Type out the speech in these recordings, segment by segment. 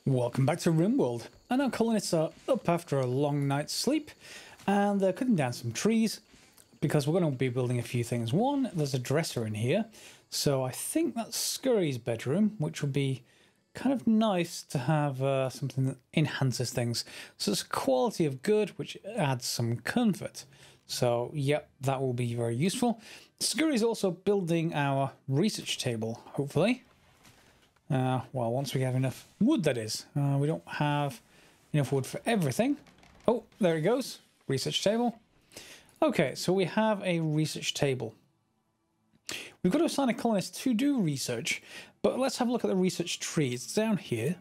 Welcome back to Rimworld, and our colonists are up after a long night's sleep, and they're cutting down some trees, because we're going to be building a few things. One, there's a dresser in here, so I think that's Scurry's bedroom, which will be kind of nice to have something that enhances things. So it's quality of good, which adds some comfort. So, yep, that will be very useful. Scurry's also building our research table, hopefully. Well, once we have enough wood, that is. We don't have enough wood for everything. Oh, there it goes. Research table. Okay, so we have a research table. We've got to assign a colonist to do research, but let's have a look at the research tree. It's down here.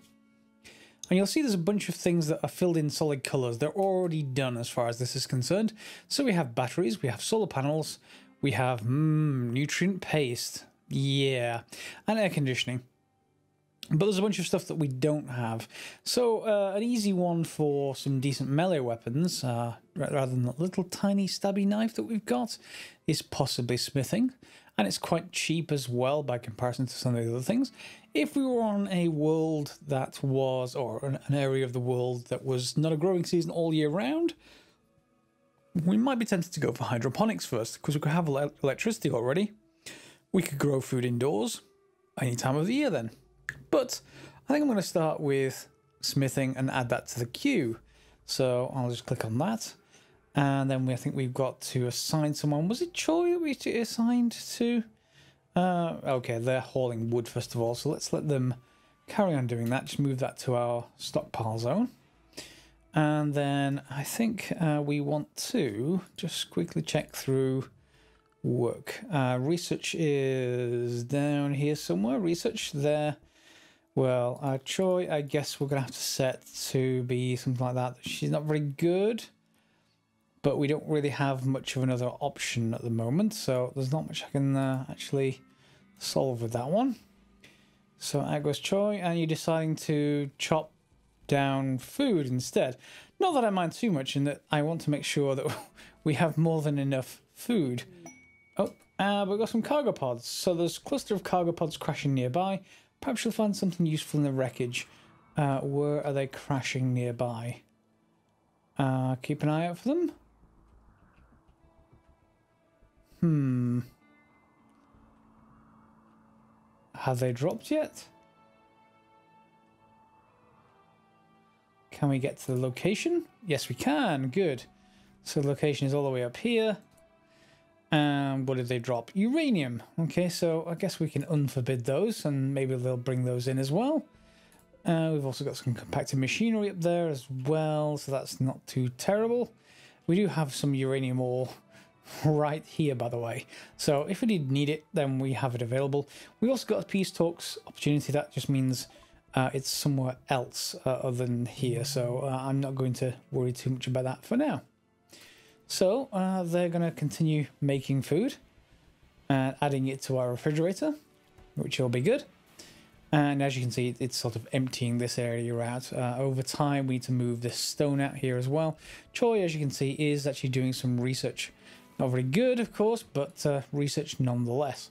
And you'll see there's a bunch of things that are filled in solid colours. They're already done as far as this is concerned. So we have batteries, we have solar panels, we have nutrient paste. Yeah, and air conditioning. But there's a bunch of stuff that we don't have. So an easy one for some decent melee weapons, rather than the little tiny stabby knife that we've got, is possibly smithing. And it's quite cheap as well by comparison to some of the other things. If we were on a world that was, or an area of the world that was not a growing season all year round, we might be tempted to go for hydroponics first, because we could have electricity already. We could grow food indoors any time of the year then. But I think I'm going to start with smithing and add that to the queue. So I'll just click on that. And then I think we've got to assign someone. Was it Choi that we assigned to? Okay, they're hauling wood first of all. So let's let them carry on doing that. Just move that to our stockpile zone. And then I think we want to just quickly check through work. Research is down here somewhere. Research there. Well, Choi, I guess we're going to have to set to be something like that. She's not very good, but we don't really have much of another option at the moment, so there's not much I can actually solve with that one. So out goes Choi, and you're deciding to chop down food instead. Not that I mind too much, in that I want to make sure that we have more than enough food. Oh, we've got some cargo pods. So there's a cluster of cargo pods crashing nearby. Perhaps you'll find something useful in the wreckage. Where are they crashing nearby? Keep an eye out for them. Have they dropped yet? Can we get to the location? Yes, we can. Good. So the location is all the way up here. And what did they drop? Uranium. Okay, so I guess we can unforbid those, and maybe they'll bring those in as well. We've also got some compacted machinery up there as well, so that's not too terrible. We do have some uranium ore right here, by the way. So if we did need it, then we have it available. We also got a peace talks opportunity. That just means it's somewhere else other than here. So I'm not going to worry too much about that for now. So they're going to continue making food and adding it to our refrigerator, which will be good. And as you can see, it's sort of emptying this area out. Over time, we need to move this stone out here as well. Choi, as you can see, is actually doing some research. Not very good, of course, but research nonetheless.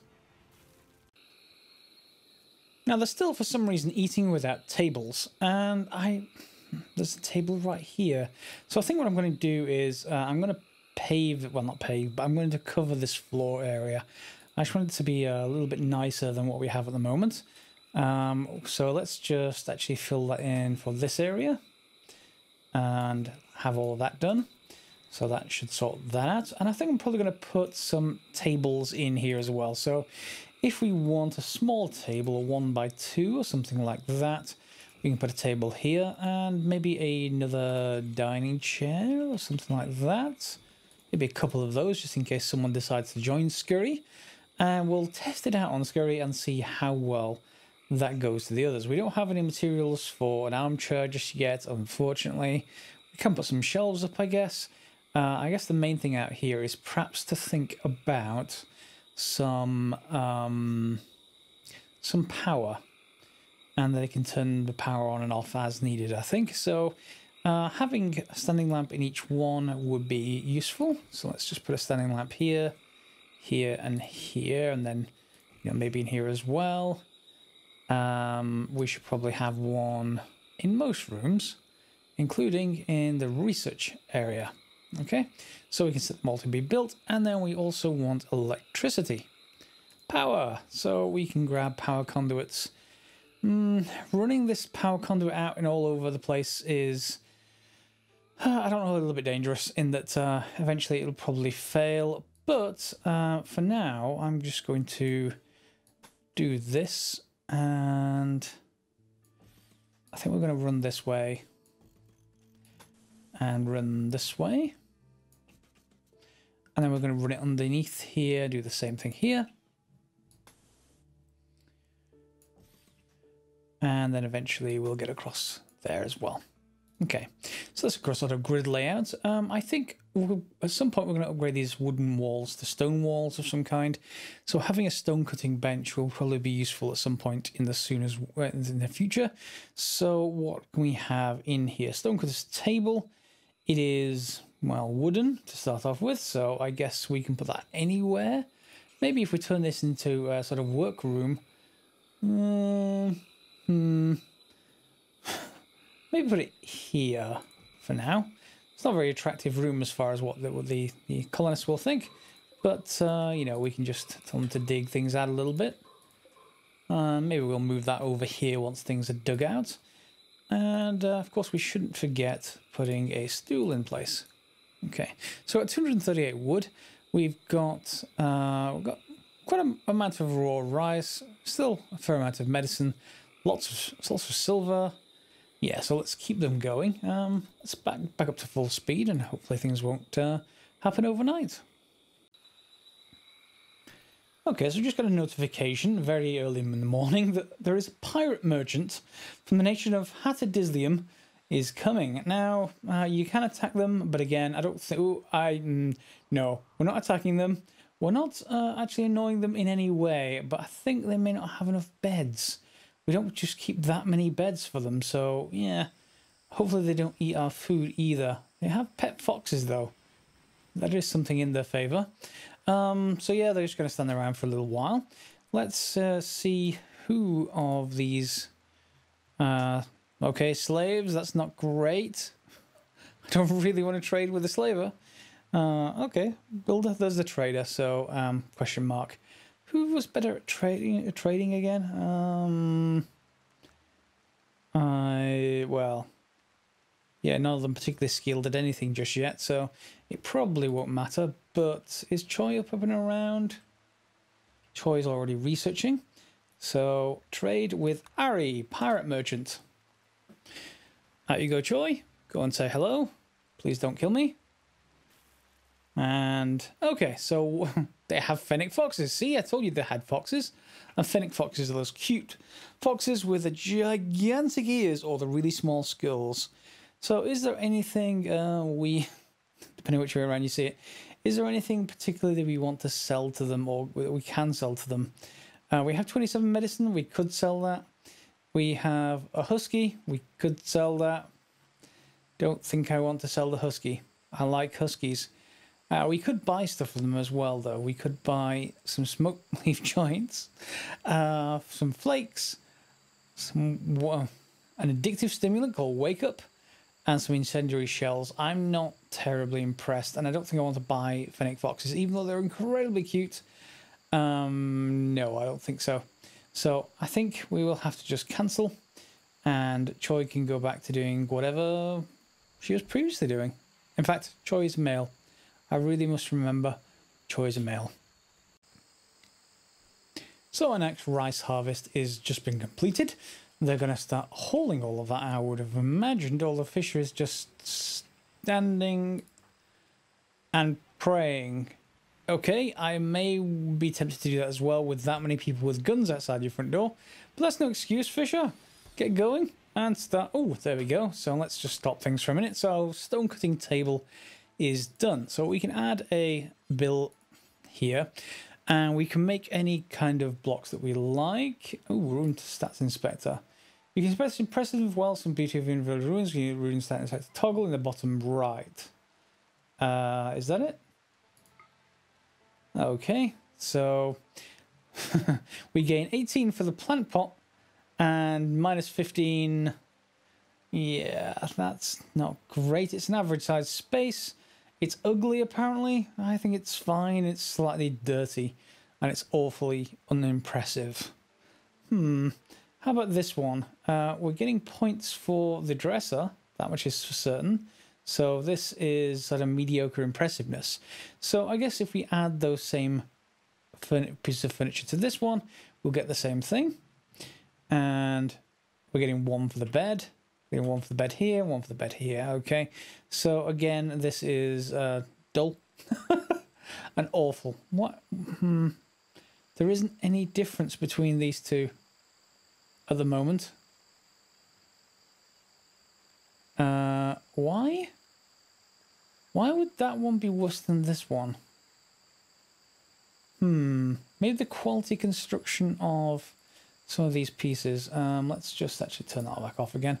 Now, they're still, for some reason, eating without tables. And there's a table right here. So I think what I'm going to do is I'm going to pave, well, not pave, but I'm going to cover this floor area. I just want it to be a little bit nicer than what we have at the moment. So let's just actually fill that in for this area and have all of that done. So that should sort that out. And I think I'm probably going to put some tables in here as well. So if we want a small table, a 1x2 or something like that, we can put a table here and maybe another dining chair or something like that. Maybe a couple of those just in case someone decides to join Scurry. And we'll test it out on Scurry and see how well that goes to the others. We don't have any materials for an armchair just yet, unfortunately. We can put some shelves up, I guess. I guess the main thing out here is perhaps to think about some power. And they can turn the power on and off as needed, I think. So having a standing lamp in each one would be useful. So let's just put a standing lamp here, here, and here, and then maybe in here as well. We should probably have one in most rooms, including in the research area. Okay, so we can set them all to be built, and then we also want electricity. Power, so we can grab power conduits. Running this power conduit out and all over the place is, I don't know, a little bit dangerous in that eventually it'll probably fail. But for now, I'm just going to do this, and I think we're going to run this way and run this way. And then we're going to run it underneath here, do the same thing here. And then eventually we'll get across there as well. Okay, so that's across sort of grid layouts. I think at some point we're going to upgrade these wooden walls to stone walls of some kind. So having a stone cutting bench will probably be useful at some point in the future. So what can we have in here? Stone cutter's table. It is, well, wooden to start off with, so I guess we can put that anywhere. Maybe if we turn this into a sort of workroom. Maybe put it here for now. It's not a very attractive room as far as what the colonists will think, but you know, we can just tell them to dig things out a little bit. Maybe we'll move that over here once things are dug out. And of course we shouldn't forget putting a stool in place. Okay, so at 238 wood, we've got quite an amount of raw rice, still a fair amount of medicine, lots of silver. Yeah, so let's keep them going. Let's back up to full speed, and hopefully things won't happen overnight. Okay, so we just got a notification very early in the morning that there is a pirate merchant from the nation of Hatterdislium is coming. Now, you can attack them, but again, I don't think... no, we're not attacking them. We're not actually annoying them in any way, but I think they may not have enough beds. We don't just keep that many beds for them, so yeah. Hopefully they don't eat our food either. They have pet foxes, though. That is something in their favour. So yeah, they're just going to stand around for a little while. Let's see who of these... okay, slaves, that's not great. I don't really want to trade with a slaver. Okay, builder, there's the trader, so question mark. Who was better at trading again? Well, yeah, none of them particularly skilled at anything just yet, so it probably won't matter. But is Choi up and around? Choi's already researching. So trade with Ari, pirate merchant. Out you go, Choi. Go and say hello. Please don't kill me. And okay, so they have fennec foxes. See, I told you they had foxes. And fennec foxes are those cute foxes with the gigantic ears or the really small skulls. So is there anything depending which way around you see it, is there anything particularly that we want to sell to them or we can sell to them? We have 27 medicine, we could sell that. We have a husky, we could sell that. Don't think I want to sell the husky. I like huskies. We could buy stuff from them as well, though. We could buy some smoke leaf joints, some flakes, an addictive stimulant called Wake Up, and some incendiary shells. I'm not terribly impressed, and I don't think I want to buy fennec foxes, even though they're incredibly cute. No, I don't think so. So I think we will have to just cancel, and Choi can go back to doing whatever she was previously doing. In fact, Choi is male. I really must remember Choi is a male. So our next rice harvest is just been completed. They're going to start hauling all of that. I would have imagined all the fisheries just standing and praying. Okay, I may be tempted to do that as well with that many people with guns outside your front door. But that's no excuse, Fisher. Get going and start. Oh, there we go. So let's just stop things for a minute. So stone cutting table is done. So we can add a bill here. And we can make any kind of blocks that we like. Oh, Ruin Stats Inspector. You can express impressive wealth and beauty of individual ruins. You Ruin Stats Inspector toggle in the bottom right. Is that it? Okay, so we gain 18 for the plant pot and minus 15 Yeah, that's not great. It's an average sized space. It's ugly, apparently. I think it's fine. It's slightly dirty, and it's awfully unimpressive. How about this one? We're getting points for the dresser. That much is for certain. So this is at a mediocre impressiveness. So I guess if we add those same pieces of furniture to this one, we'll get the same thing. And we're getting one for the bed. We're getting one for the bed here, one for the bed here. Okay. So again, this is dull and awful. What? There isn't any difference between these two at the moment. Why? Why would that one be worse than this one? Maybe the quality construction of some of these pieces. Let's just actually turn that back off again.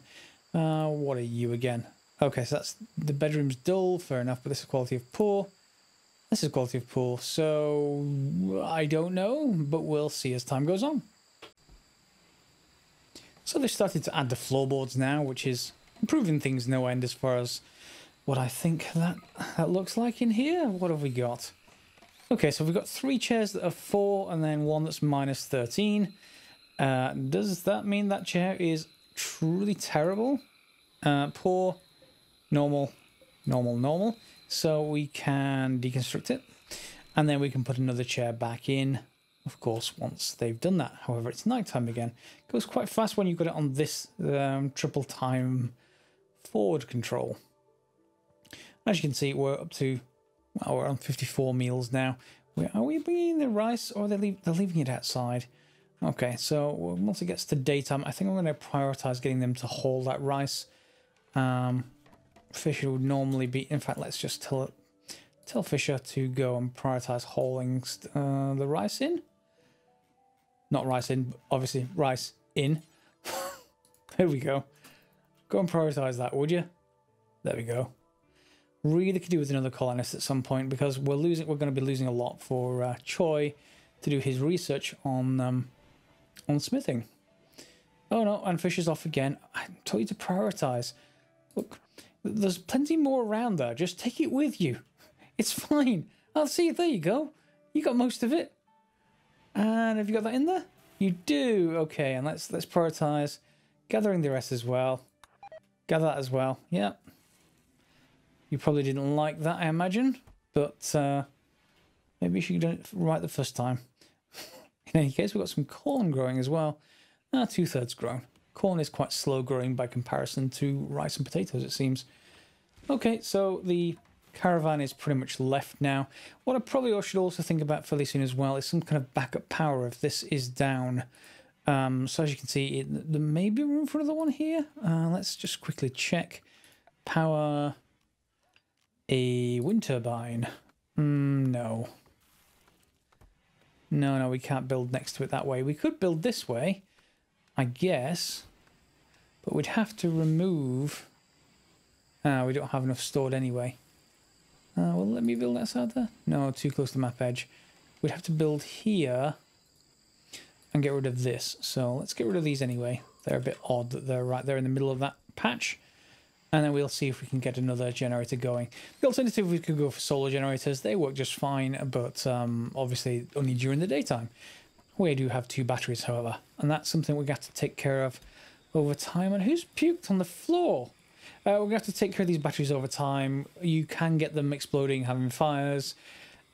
What are you again? Okay, so that's the bedroom's dull, fair enough, but this is quality of poor. This is quality of poor, so I don't know, but we'll see as time goes on. So they've started to add the floorboards now, which is improving things no end as far as what I think that looks like in here. What have we got? Okay, so we've got 3 chairs that are 4 and then one that's minus 13. Does that mean that chair is truly terrible? Poor, normal, normal, normal. So we can deconstruct it and then we can put another chair back in, of course, once they've done that. However, it's nighttime again. It goes quite fast when you've got it on this triple time forward control. As you can see, we're up to, well, we're on 54 meals now. Are we bringing the rice or they're leaving it outside? Okay, so once it gets to daytime, I think I'm going to prioritize getting them to haul that rice. Fisher would normally be, in fact, let's just tell Fisher to go and prioritize hauling the rice in. Not rice in, obviously, rice in. There we go. Go and prioritize that, would you? There we go. Really could do with another colonist at some point because we're going to be losing a lot for Choi to do his research on smithing. Oh no, and Fisher's off again. I told you to prioritize. Look, there's plenty more around there. Just take it with you. It's fine. I'll see you. There you go. You got most of it. And have you got that in there? You do. Okay, and let's prioritize gathering the rest as well. Gather that as well. Yeah. You probably didn't like that, I imagine, but maybe you should have done it right the first time. In any case, we've got some corn growing as well. 2/3 grown. Corn is quite slow growing by comparison to rice and potatoes, it seems. Okay, so the caravan is pretty much left now. What I probably should also think about fairly soon as well is some kind of backup power if this is down. So as you can see, there may be room for another one here. Let's just quickly check. Power a wind turbine. No. No, we can't build next to it that way. We could build this way, I guess, but we'd have to remove... we don't have enough stored anyway. Well, let me build that side there. No, too close to the map edge. We'd have to build here and get rid of this. So let's get rid of these anyway. They're a bit odd that they're right there in the middle of that patch. And then we'll see if we can get another generator going. The alternative, we could go for solar generators. They work just fine, but obviously only during the daytime. We do have 2 batteries, however, and that's something we're going to have to take care of over time. And who's puked on the floor? We're going to have to take care of these batteries over time. You can get them exploding, having fires,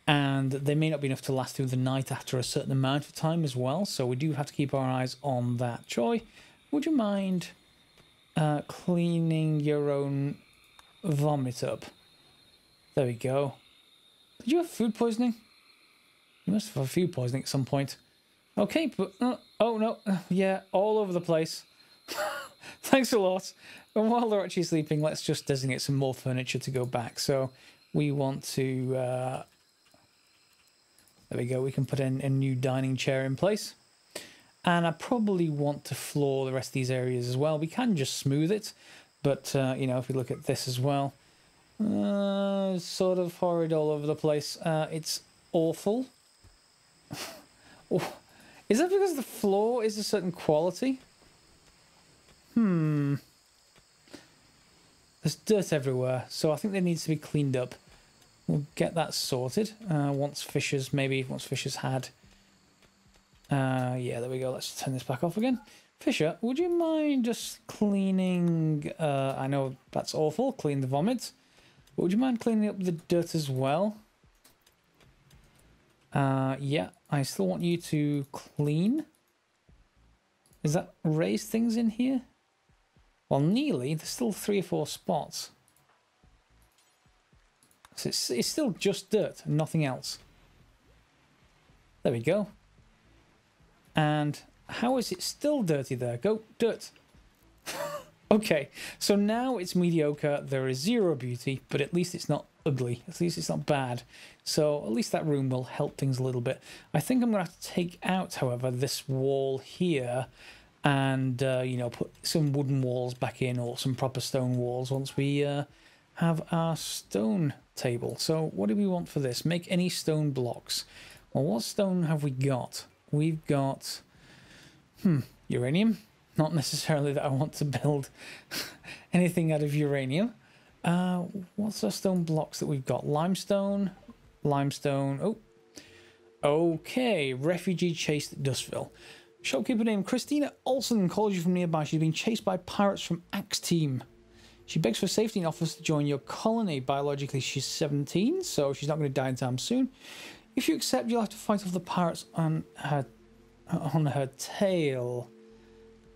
and they may not be enough to last through the night after a certain amount of time as well. So we do have to keep our eyes on that. Choi, would you mind... cleaning your own vomit up? There we go. Did you have food poisoning? You must have had food poisoning at some point. Okay, but... oh, no. Yeah, all over the place. Thanks a lot. And while they're actually sleeping, let's just designate some more furniture to go back. So we want to... there we go. We can put in a new dining chair in place. And I probably want to floor the rest of these areas as well. We can just smooth it, but, you know, if we look at this as well, sort of horrid all over the place. It's awful. Is that because the floor is a certain quality? There's dirt everywhere, so I think they need to be cleaned up. We'll get that sorted once Fisher's had. Yeah, there we go. Let's turn this back off again. Fisher, would you mind just cleaning... I know that's awful, clean the vomit. But would you mind cleaning up the dirt as well? Yeah, I still want you to clean. Is that raised things in here? Well, nearly. There's still 3 or 4 spots. So it's still just dirt and nothing else. There we go. And how is it still dirty there? Go, dirt. Okay, so now it's mediocre. There is 0 beauty, but at least it's not ugly. At least it's not bad. So at least that room will help things a little bit. I think I'm going to have to take out, however, this wall here and, you know, put some wooden walls back in or some proper stone walls once we have our stone table. So what do we want for this? Make any stone blocks. Well, what stone have we got? We've got... uranium. Not necessarily that I want to build anything out of uranium. What's our stone blocks that we've got? Limestone. Oh. Okay. Refugee chased at Dustville. Shopkeeper named Christina Olsen calls you from nearby. She's been chased by pirates from Axe Team. She begs for safety and offers to join your colony. Biologically, she's 17, so she's not going to die anytime soon. If you accept, you'll have to fight off the pirates on her tail.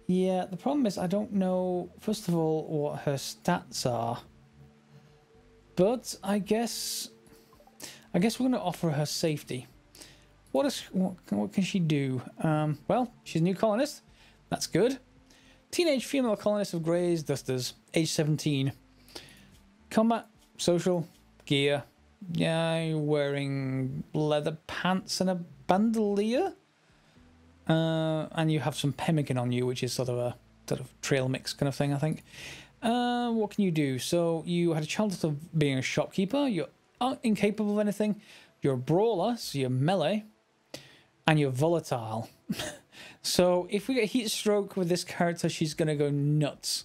Yeah, the problem is I don't know, first of all, what her stats are. But I guess we're going to offer her safety. What can she do? Well, she's a new colonist. That's good. Teenage female colonist of Grey's Dusters, age 17. Combat, social, gear. Yeah, you're wearing leather pants and a bandolier. And you have some pemmican on you, which is sort of a trail mix kind of thing, I think. What can you do? So you had a childhood of being a shopkeeper. You're incapable of anything. You're a brawler, so you're melee. And you're volatile. So if we get heat stroke with this character, she's going to go nuts.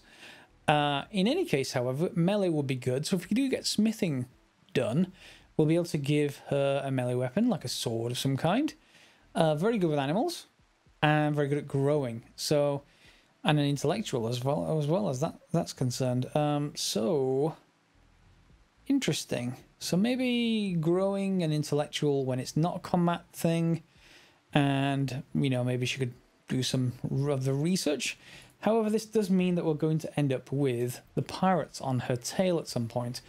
In any case, however, melee would be good. So if we do get smithing done, we'll be able to give her a melee weapon, like a sword of some kind. Very good with animals. And very good at growing. So, and an intellectual as well as that's concerned. So interesting. So maybe growing an intellectual when it's not a combat thing, and you know, maybe she could do some of the research. However, this does mean that we're going to end up with the pirates on her tail at some point.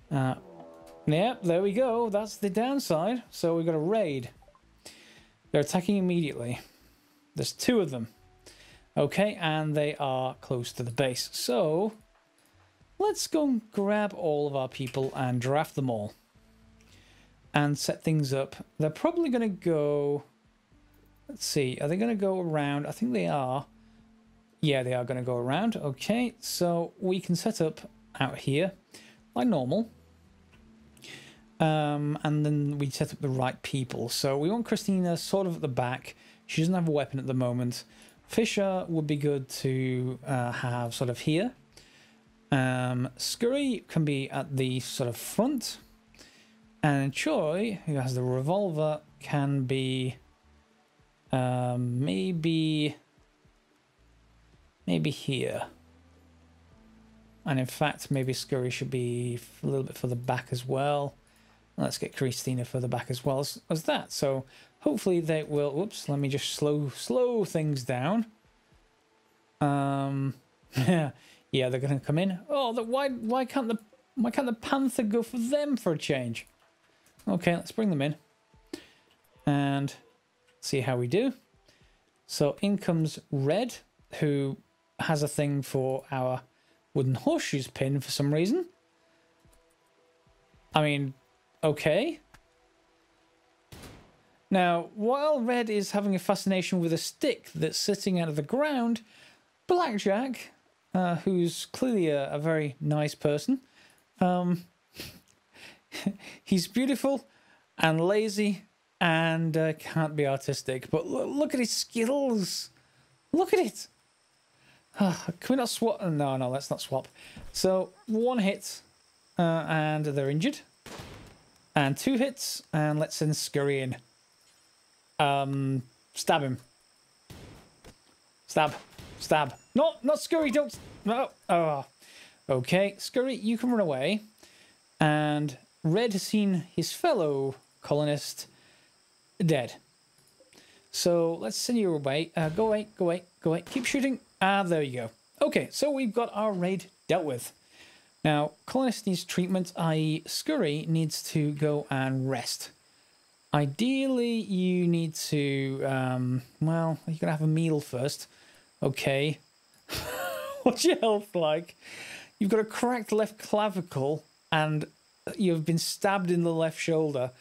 Yep, there we go. That's the downside. So we've got a raid. They're attacking immediately. There's 2 of them. Okay, and they are close to the base. So let's go and grab all of our people and draft them all. And set things up. They're probably going to go... Let's see, are they going to go around? I think they are. Yeah, they are going to go around. Okay, so we can set up out here like normal. And then we set up the right people. So we want Christina sort of at the back. She doesn't have a weapon at the moment. Fisher would be good to have sort of here. Scurry can be at the sort of front. And Choi, who has the revolver, can be maybe here. And in fact, maybe Scurry should be a little bit further back as well. Let's get Christina further back as well as that. So hopefully they will... Whoops, let me just slow things down. Yeah, they're going to come in. Oh, why can't the Panther go for them for a change? Okay, let's bring them in. And see how we do. So in comes Red, who has a thing for our wooden horseshoes pin for some reason. I mean, okay. Now, while Red is having a fascination with a stick that's sitting out of the ground, Blackjack, who's clearly a very nice person, he's beautiful and lazy and can't be artistic. But look at his skills. Look at it. Can we not swap? No, no, let's not swap. So 1 hit and they're injured. And 2 hits and let's send Scurry in. Stab him. Stab. Stab. Not Scurry, don't... No. Oh. Okay, Scurry, you can run away. And Red has seen his fellow colonist dead. So let's send you away. Go away, go away, go away. Keep shooting. Ah, there you go. Okay, so we've got our raid dealt with. Now, Colonist needs treatment, i.e. Scurry needs to go and rest. Ideally, you need to, well, you're going to have a meal first. Okay. What's your health like? You've got a cracked left clavicle and you've been stabbed in the left shoulder.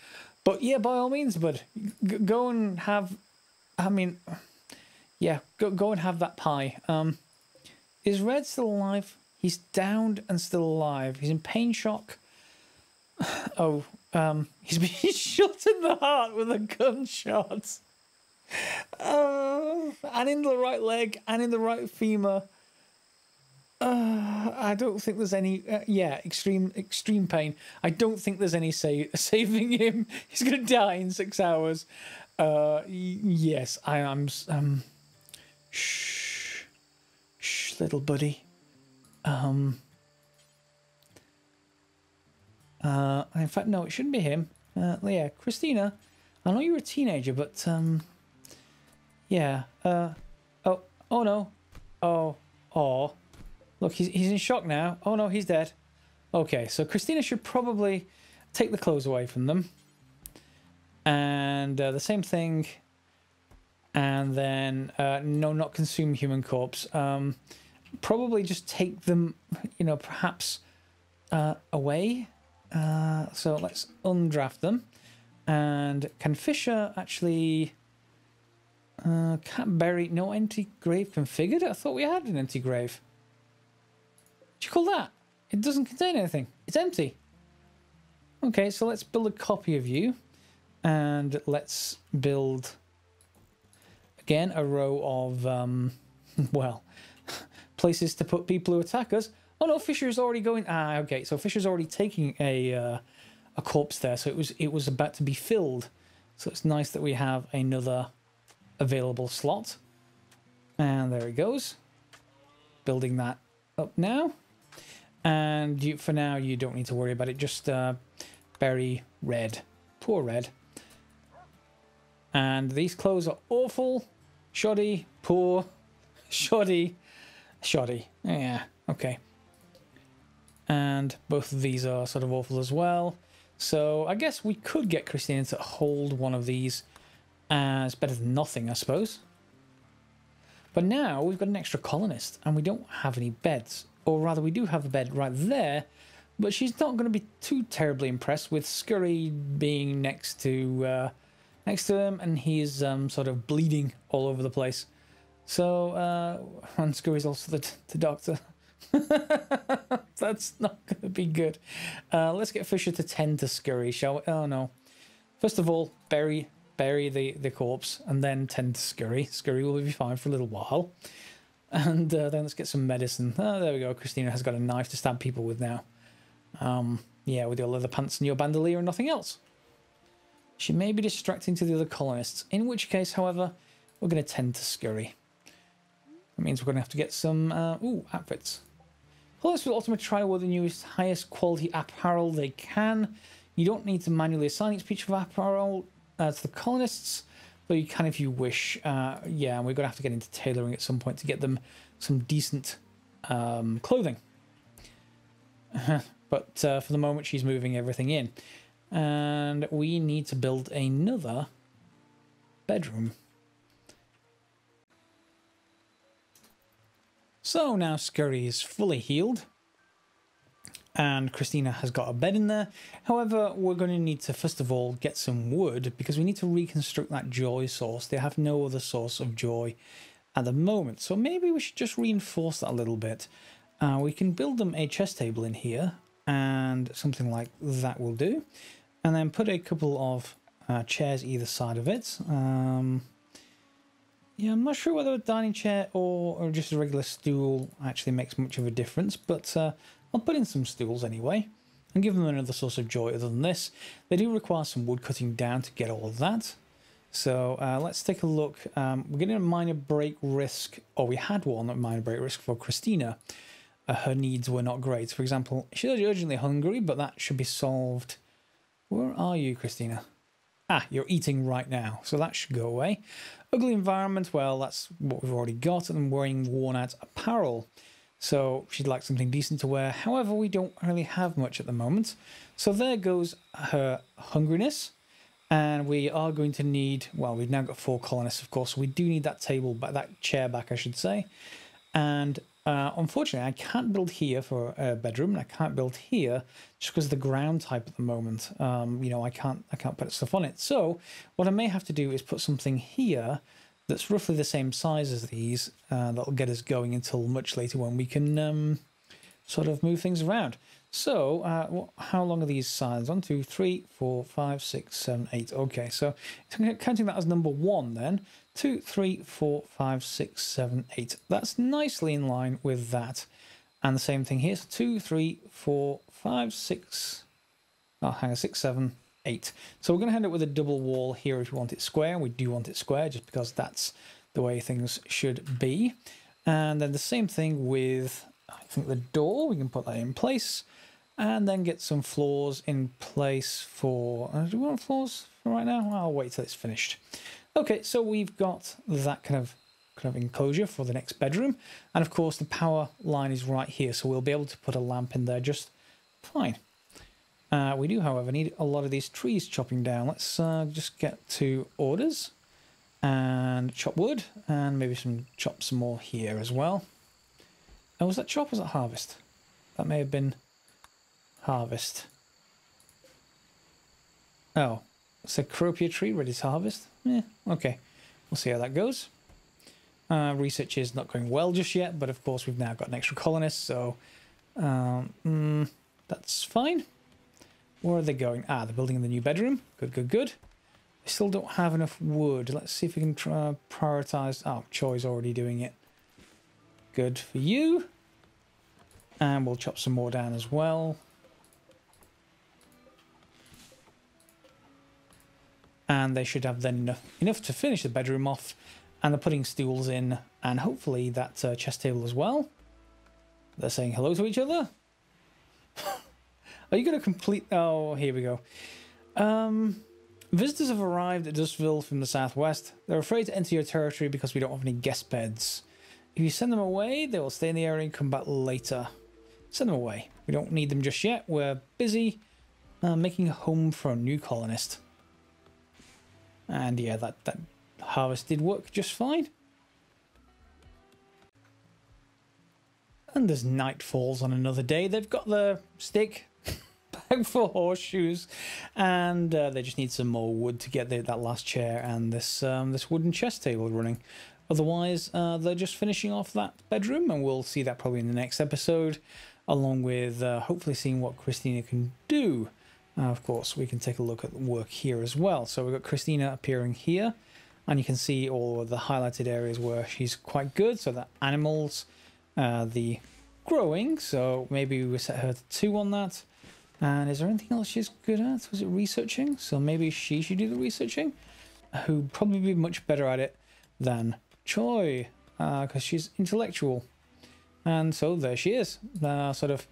But yeah, by all means, bud, go and have, I mean, yeah, go and have that pie. Is Red still alive? He's downed and still alive. He's in pain shock. Oh, he's been shot in the heart with a gunshot. And in the right leg and in the right femur. I don't think there's any... yeah, extreme pain. I don't think there's any saving him. He's going to die in 6 hours. Yes, I am... shh, little buddy. In fact, no, it shouldn't be him. Yeah, Christina, I know you're a teenager, but, yeah. Oh no. Oh. Look, he's in shock now. Oh no, he's dead. Okay, so Christina should probably take the clothes away from them. And the same thing. And then, no, not consume human corpse. Probably just take them, you know, perhaps away. So let's undraft them. And can Fisher actually... can't bury... No empty grave configured? I thought we had an empty grave. What do you call that? It doesn't contain anything. It's empty. Okay, so let's build a copy of you. And let's build, again, a row of, well, places to put people who attack us. Oh no, Fisher's already going... Ah, okay, so Fisher's already taking a corpse there, so it was about to be filled. So it's nice that we have another available slot. And there it goes. Building that up now. And for now, you don't need to worry about it. Just bury Red. Poor Red. And these clothes are awful. Shoddy. Poor. Shoddy. Shoddy. Yeah, okay. And both of these are sort of awful as well. So I guess we could get Christina to hold one of these as better than nothing, I suppose. But now we've got an extra colonist and we don't have any beds. Or rather, we do have a bed right there, but she's not going to be too terribly impressed with Scurry being next to him, and he's sort of bleeding all over the place. So, and Scurry's also the doctor. That's not going to be good. Let's get Fisher to tend to Scurry, shall we? Oh no! First of all, bury the corpse, and then tend to Scurry. Scurry will be fine for a little while. And then let's get some medicine. Oh, there we go. Christina has got a knife to stab people with now. Yeah, with your leather pants and your bandolier and nothing else. She may be distracting to the other colonists, in which case, however, we're going to tend to Scurry. That means we're going to have to get some, outfits. Colonists will ultimately try with the newest, highest quality apparel they can. You don't need to manually assign each piece of apparel to the colonists, but you can if you wish. Yeah, and we're going to have to get into tailoring at some point to get them some decent clothing. But for the moment, she's moving everything in. And we need to build another bedroom. So now Scurry is fully healed. And Christina has got a bed in there. However, we're going to need to, first of all, get some wood, because we need to reconstruct that joy source. They have no other source of joy at the moment. So maybe we should just reinforce that a little bit. We can build them a chess table in here, and something like that will do. And then put a couple of chairs either side of it. Yeah, I'm not sure whether a dining chair or just a regular stool actually makes much of a difference, but I'll put in some stools anyway and give them another source of joy other than this. They do require some wood cutting down to get all of that. So let's take a look. We're getting a minor break risk, or we had one at minor break risk for Christina. Her needs were not great. For example, she's urgently hungry, but that should be solved. Where are you, Christina? Ah, you're eating right now, so that should go away. Ugly environment, well, that's what we've already got, and wearing worn out apparel. So she'd like something decent to wear. However, we don't really have much at the moment. So there goes her hungriness. And we are going to need, well, we've now got 4 colonists, of course. So we do need that table back, that chair back, I should say. And unfortunately, I can't build here for a bedroom, and I can't build here just because of the ground type at the moment. You know, I can't put stuff on it. So what I may have to do is put something here that's roughly the same size as these. That'll get us going until much later when we can sort of move things around. So how long are these sides? 1, 2, 3, 4, 5, 6, 7, 8. Okay, so counting that as number 1 then. 2, 3, 4, 5, 6, 7, 8. That's nicely in line with that. And the same thing here. So 2, 3, 4, 5, 6. Oh, hang on, 6, 7, 8. So we're going to end up with a double wall here if we want it square. We do want it square just because that's the way things should be. And then the same thing with, I think, the door. We can put that in place. And then get some floors in place for... do we want floors for right now? I'll wait till it's finished. Okay, so we've got that kind of enclosure for the next bedroom. And of course, the power line is right here, so we'll be able to put a lamp in there just fine. We do, however, need a lot of these trees chopping down. Let's just get to orders and chop wood, and maybe chop some more here as well. Oh, was that chop or was that harvest? That may have been... harvest. Oh, it's a cropia tree ready to harvest. Yeah, okay. We'll see how that goes. Research is not going well just yet, but of course we've now got an extra colonist, so that's fine. Where are they going? Ah, they're building in the new bedroom. Good, good, good. They still don't have enough wood. Let's see if we can try prioritize. Oh, Choi's already doing it. Good for you. And we'll chop some more down as well. And they should have then enough to finish the bedroom off. And they're putting stools in, and hopefully that chest table as well. They're saying hello to each other. Are you going to complete... Oh, here we go. Visitors have arrived at Dustville from the southwest. They're afraid to enter your territory because we don't have any guest beds. If you send them away, they will stay in the area and come back later. Send them away. We don't need them just yet. We're busy making a home for a new colonist. And yeah, that harvest did work just fine. And as night falls on another day, they've got the stick back for horseshoes, and they just need some more wood to get that last chair and this wooden chest table running. Otherwise, they're just finishing off that bedroom, and we'll see that probably in the next episode, along with hopefully seeing what Christina can do. Of course, we can take a look at the work here as well. So we've got Christina appearing here, and you can see all of the highlighted areas where she's quite good. So the animals, the growing, so maybe we set her to 2 on that. And is there anything else she's good at? Was it researching? So maybe she should do the researching, who'd probably be much better at it than Choi, because she's intellectual. And so there she is, sort of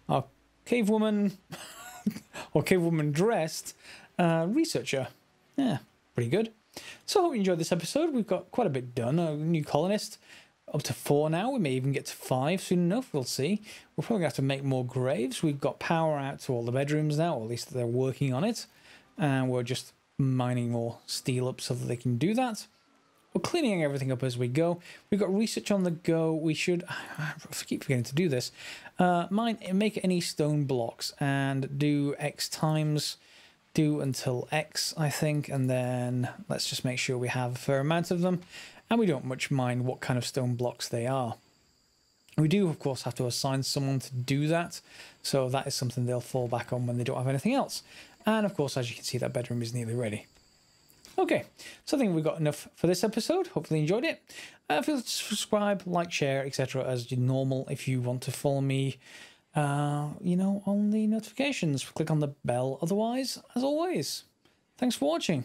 our cave woman, or cave woman dressed researcher. Yeah, pretty good. So I hope you enjoyed this episode. We've got quite a bit done. A new colonist, up to 4 now. We may even get to 5 soon enough. We'll see. We're probably going to have to make more graves. We've got power out to all the bedrooms now, or at least they're working on it. And we're just mining more steel up so that they can do that. We're cleaning everything up as we go. We've got research on the go. We should... I keep forgetting to do this. Make any stone blocks and do X times... do until X, I think, and then let's just make sure we have a fair amount of them, and we don't much mind what kind of stone blocks they are. We do, of course, have to assign someone to do that, so that is something they'll fall back on when they don't have anything else. And, of course, as you can see, that bedroom is nearly ready. Okay, so I think we've got enough for this episode. Hopefully you enjoyed it. Feel free to subscribe, like, share, etc. as normal. If you want to follow me, you know, on the notifications, click on the bell. Otherwise, as always, thanks for watching.